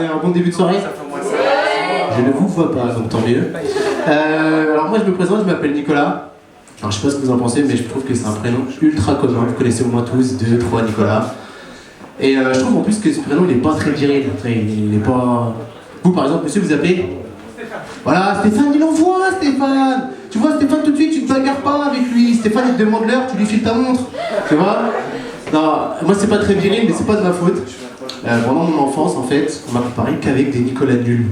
un bon début de soirée? Je ne vous vois pas, donc tant mieux. Alors moi je me présente, je m'appelle Nicolas. Alors je sais pas ce que vous en pensez, mais je trouve que c'est un prénom ultra commun. Vous connaissez au moins tous 2, 3 Nicolas. Et je trouve en plus que ce prénom il est pas très viril. Il est pas... Vous par exemple, monsieur, vous appelez? Voilà, Stéphane, il envoie Stéphane. Tu vois Stéphane, tout de suite tu te bagarres pas avec lui. Stéphane il te demande l'heure, tu lui files ta montre. Tu vois? Non, moi c'est pas très viril, mais c'est pas de ma faute. Pendant mon enfance, en fait, on m'a comparé qu'avec des Nicolas nuls.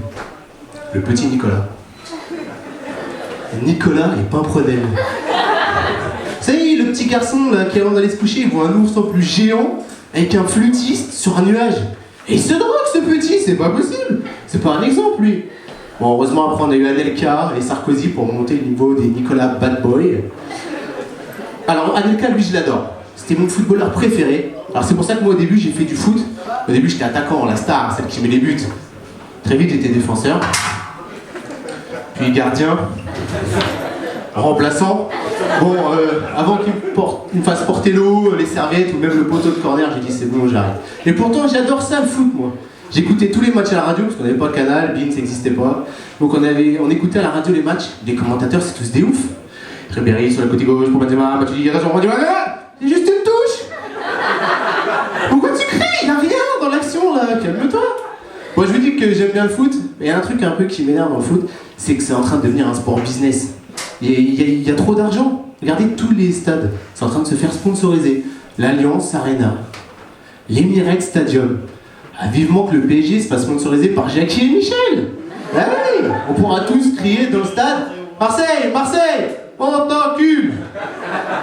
Le petit Nicolas. Nicolas est Pimprenel. Vous savez, le petit garçon là, qui avant d'aller se coucher, il voit un ours en plus géant avec un flûtiste sur un nuage. Et il se drogue ce petit, c'est pas possible. C'est pas un exemple lui. Bon, heureusement après on a eu Anelka et Sarkozy pour monter le niveau des Nicolas Bad Boy. Alors Anelka, lui je l'adore. C'était mon footballeur préféré. Alors c'est pour ça que moi au début j'ai fait du foot. Au début j'étais attaquant, la star, celle qui met les buts. Très vite j'étais défenseur. Puis gardien. Remplaçant. Bon, avant qu'il me fasse porter l'eau, les serviettes ou même le poteau de corner, j'ai dit c'est bon, j'arrête. Et pourtant j'adore ça le foot moi. J'écoutais tous les matchs à la radio parce qu'on n'avait pas Canal, Bein, ça n'existait pas. Donc on écoutait à la radio les matchs. Les commentateurs c'est tous des oufs. Ribéry sur le côté gauche pour Benzema, Matuidi, attention, c'est juste une touche. Pourquoi tu cries? Il n'y a rien dans l'action là, calme-toi. Moi je vous dis que j'aime bien le foot, mais il y a un truc un peu qui m'énerve dans le foot, c'est que c'est en train de devenir un sport business. Il y a trop d'argent. Regardez tous les stades, c'est en train de se faire sponsoriser. L'Alliance Arena, l'Emirates Stadium. Ah, vivement que le PSG se fasse sponsoriser par Jackie et Michel. Ah oui, on pourra tous crier dans le stade Marseille, Marseille, on t'encule.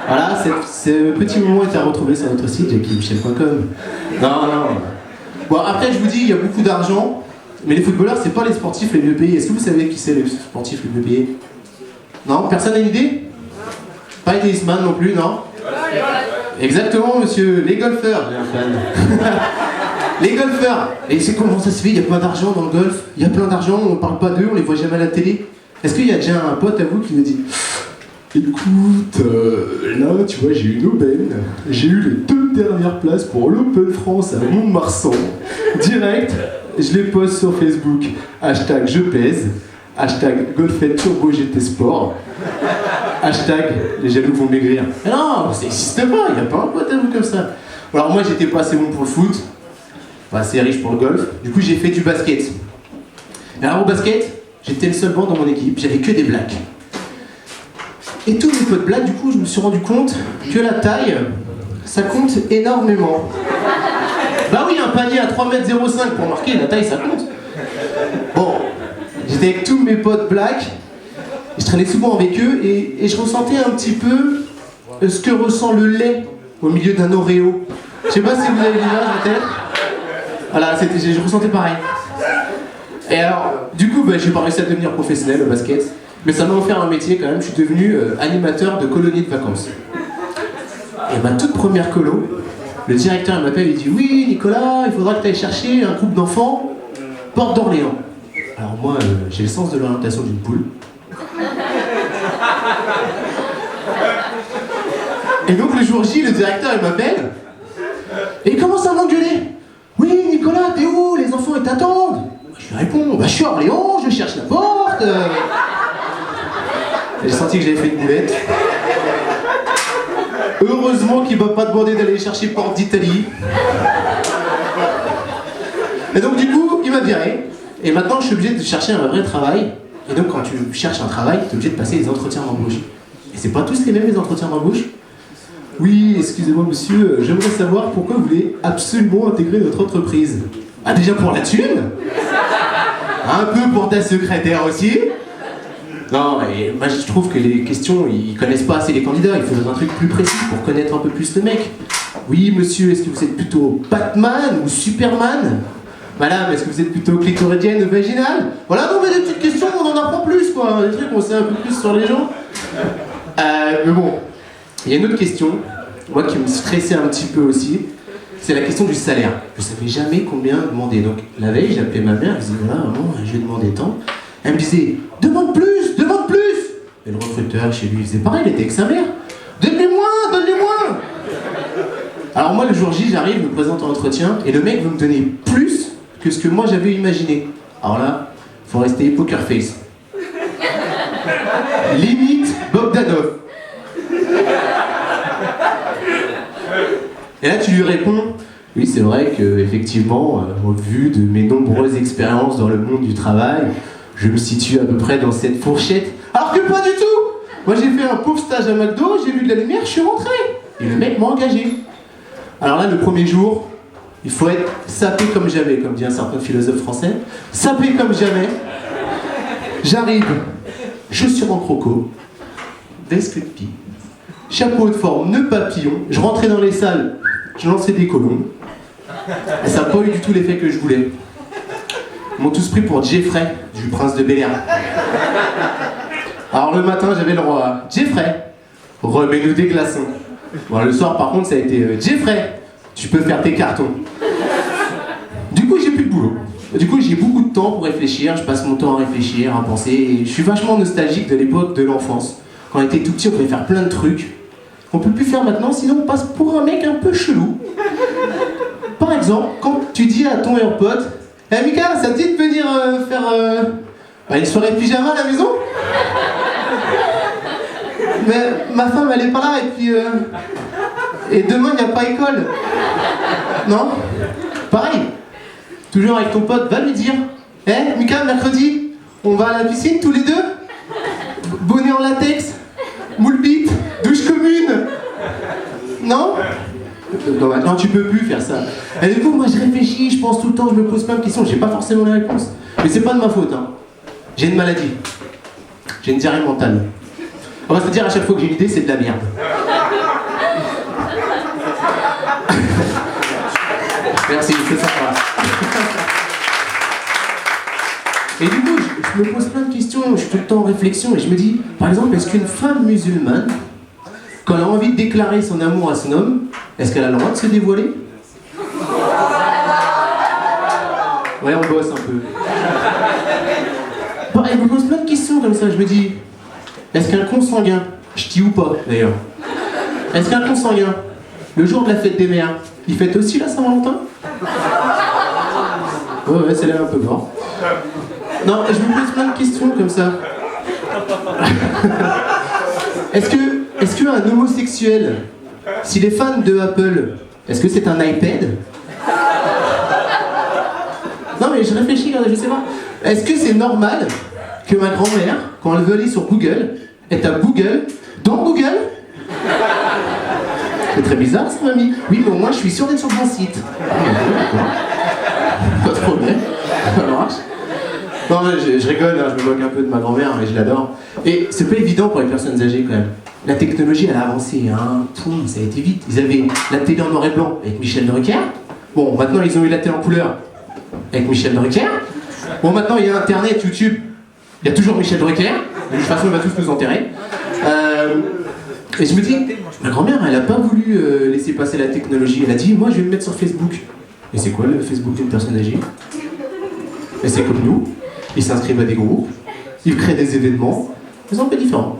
Voilà, ce petit moment est à retrouver sur notre site jackiemichel.com. Non. Bon, après je vous dis, il y a beaucoup d'argent, mais les footballeurs, c'est pas les sportifs les mieux payés. Est-ce que vous savez qui c'est les sportifs les mieux payés? Non? Personne n'a une idée? Pas les tennisman non plus, non? Exactement, monsieur, les golfeurs, j'ai un fan. Les golfeurs. Et c'est comment ça se fait? Il y a plein d'argent dans le golf. Il y a plein d'argent, on parle pas d'eux, on les voit jamais à la télé. Est-ce qu'il y a déjà un pote à vous qui nous dit écoute, là tu vois j'ai une aubaine, j'ai eu les 2 dernières places pour l'Open France à Mont-de-Marsan. Direct, je les poste sur Facebook. Hashtag je pèse, hashtag Golfette Turbo GT Sport, hashtag les jaloux vont maigrir. Mais non, ça n'existe pas, il n'y a pas un pote à vous comme ça. Alors moi j'étais pas assez bon pour le foot, pas assez riche pour le golf, du coup j'ai fait du basket. Et alors au basket, j'étais le seul banc dans mon équipe, j'avais que des blacks. Et tous mes potes blacks, du coup je me suis rendu compte que la taille, ça compte énormément. Bah oui, un panier à 3,05 m pour marquer, la taille ça compte. Bon, j'étais avec tous mes potes blacks, je traînais souvent avec eux et je ressentais un petit peu ce que ressent le lait au milieu d'un Oreo. Je sais pas si vous avez l'image en tête. Voilà, je ressentais pareil. Et alors, du coup, j'ai pas réussi à devenir professionnel au basket, mais ça m'a offert un métier quand même, je suis devenu animateur de colonie de vacances. Et ma toute première colo, le directeur m'appelle et dit « Oui, Nicolas, il faudra que tu ailles chercher un groupe d'enfants, Porte d'Orléans. » Alors moi, j'ai le sens de l'orientation d'une poule. Et donc le jour J, le directeur il m'appelle et il commence à m'engueuler. « Oui, Nicolas, t'es où? Les enfants ils t'attendent. » Je lui réponds, je suis à Orléans, je cherche la porte. J'ai senti que j'avais fait une boulette. Heureusement qu'il m'a pas demandé d'aller chercher porte d'Italie. Et donc du coup, il m'a viré. Et maintenant, je suis obligé de chercher un vrai travail. Et donc quand tu cherches un travail, tu es obligé de passer les entretiens d'embauche. Et c'est pas tous les mêmes les entretiens d'embauche. Oui, excusez-moi monsieur, j'aimerais savoir pourquoi vous voulez absolument intégrer notre entreprise. Ah déjà pour la thune? Un peu pour ta secrétaire aussi? Non, mais moi je trouve que les questions, ils connaissent pas assez les candidats, il faut un truc plus précis pour connaître un peu plus le mec. Oui monsieur, est-ce que vous êtes plutôt Batman ou Superman? Madame, est-ce que vous êtes plutôt clitoridienne ou vaginale? Voilà, non mais des petites questions, on en apprend plus quoi, des trucs on sait un peu plus sur les gens. Mais bon, il y a une autre question, moi qui me stressait un petit peu aussi, c'est la question du salaire. Je savais jamais combien demander. Donc la veille, j'appelais ma mère, je disais voilà, maman, je vais demander tant. Elle me disait demande plus, demande plus. Et le recruteur chez lui, il faisait pareil, il était avec sa mère. Donne-lui moins, donne-lui moins. Alors moi, le jour J, j'arrive, je me présente en entretien, et le mec veut me donner plus que ce que moi j'avais imaginé. Alors là, faut rester poker face. Limite Bogdanov. Et là tu lui réponds, oui c'est vrai que effectivement, au vu de mes nombreuses expériences dans le monde du travail, je me situe à peu près dans cette fourchette. Alors que pas du tout. Moi j'ai fait un pauvre stage à McDo, j'ai vu de la lumière, je suis rentré. Et le mec m'a engagé. Alors là le premier jour, il faut être sapé comme jamais, comme dit un certain philosophe français. Sapé comme jamais. J'arrive, chaussures en croco, veste de pie, chapeau de forme, nœud papillon. Je rentrais dans les salles, je lançais des colombes. Et ça n'a pas eu du tout l'effet que je voulais. Ils m'ont tous pris pour Jeffrey, du prince de Bel-Air. Alors le matin, j'avais le roi. Jeffrey, remets-nous des glaçons. Bon, le soir, par contre, ça a été Jeffrey, tu peux faire tes cartons. Du coup, j'ai plus de boulot. Du coup, j'ai beaucoup de temps pour réfléchir. Je passe mon temps à réfléchir, à penser. Et je suis vachement nostalgique de l'époque de l'enfance. Quand on était tout petit, on pouvait faire plein de trucs qu'on peut plus faire maintenant, sinon on passe pour un mec un peu chelou. Par exemple, quand tu dis à ton meilleur pote, hey Mika, ça te dit de venir faire une soirée de pyjama à la maison? Mais ma femme elle est pas là et puis et demain il n'y a pas école. Non? Pareil. Toujours avec ton pote, va lui dire, hey Mika, mercredi, on va à la piscine tous les deux? Bonnet en latex, moule bite, douche commune. Non? Non, maintenant tu peux plus faire ça. Et du coup, moi je réfléchis, je pense tout le temps, je me pose plein de questions, j'ai pas forcément la réponse. Mais c'est pas de ma faute, hein. J'ai une maladie. J'ai une diarrhée mentale. On va se dire à chaque fois que j'ai une idée, c'est de la merde. Merci, c'est sympa. Et du coup, je me pose plein de questions, je suis tout le temps en réflexion et je me dis, par exemple, est-ce qu'une femme musulmane, quand elle a envie de déclarer son amour à son homme, est-ce qu'elle a le droit de se dévoiler? Ouais, on bosse un peu. Pareil, je me pose plein de questions comme ça, je me dis, est-ce qu'un consanguin, ch'ti ou pas d'ailleurs, est-ce qu'un consanguin, le jour de la fête des mères, il fête aussi la Saint-Valentin? Ouais, c'est là un peu mort. Non, je me pose plein de questions comme ça. Est-ce qu'un homosexuel, s'il est fan de Apple, est-ce que c'est un iPad? Non mais je réfléchis, je sais pas. Est-ce que c'est normal que ma grand-mère, quand elle veut aller sur Google, elle tape Google dans Google? C'est très bizarre ça, mamie. Oui, mais au moins je suis sûr d'être sur mon site. Pas de problème, ça marche. Non, je rigole, hein, je me moque un peu de ma grand-mère, mais je l'adore. Et c'est pas évident pour les personnes âgées quand même. La technologie, elle a avancé, hein. Ça a été vite. Ils avaient la télé en noir et blanc avec Michel Drucker. Bon, maintenant ils ont eu la télé en couleur avec Michel Drucker. Bon, maintenant il y a Internet, YouTube. Il y a toujours Michel Drucker. De toute façon, il va tous nous enterrer. Et je me dis, ma grand-mère, elle a pas voulu laisser passer la technologie. Elle a dit, moi je vais me mettre sur Facebook. Et c'est quoi le Facebook d'une personne âgée? Et c'est comme nous. Ils s'inscrivent à des groupes, ils créent des événements, ils sont un peu différents.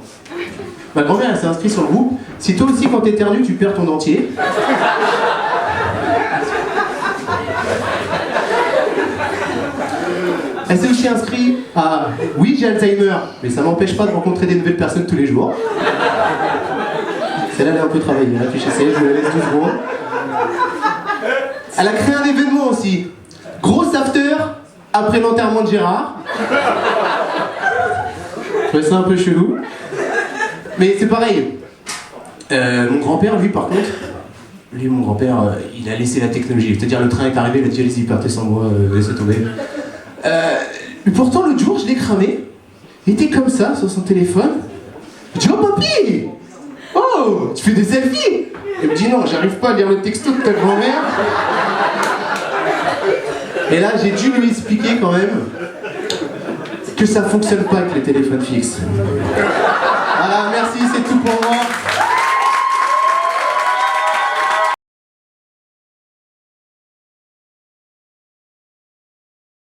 Ma grand-mère, elle s'est inscrite sur le groupe. Si toi aussi, quand t'éternues, tu perds ton dentier. Elle s'est aussi inscrite à oui, j'ai Alzheimer, mais ça m'empêche pas de rencontrer des nouvelles personnes tous les jours. Celle-là, elle est un peu travaillée, réfléchissez, je la laisse 12 secondes. Elle a créé un événement aussi. Gros after après l'enterrement de Gérard. Je trouvais ça un peu chelou. Mais c'est pareil. Mon grand-père, lui, par contre, mon grand-père, il a laissé la technologie. C'est-à-dire, le train est arrivé, il a dit, allez-y, partez sans moi, laissez tomber. Mais pourtant, l'autre jour, je l'ai cramé. Il était comme ça, sur son téléphone. Je dis, oh, papy! Oh, tu fais des selfies? Il me dit, non, j'arrive pas à lire le texto de ta grand-mère. Et là, j'ai dû lui expliquer quand même que ça fonctionne pas avec les téléphones fixes. Voilà, merci, c'est tout pour moi.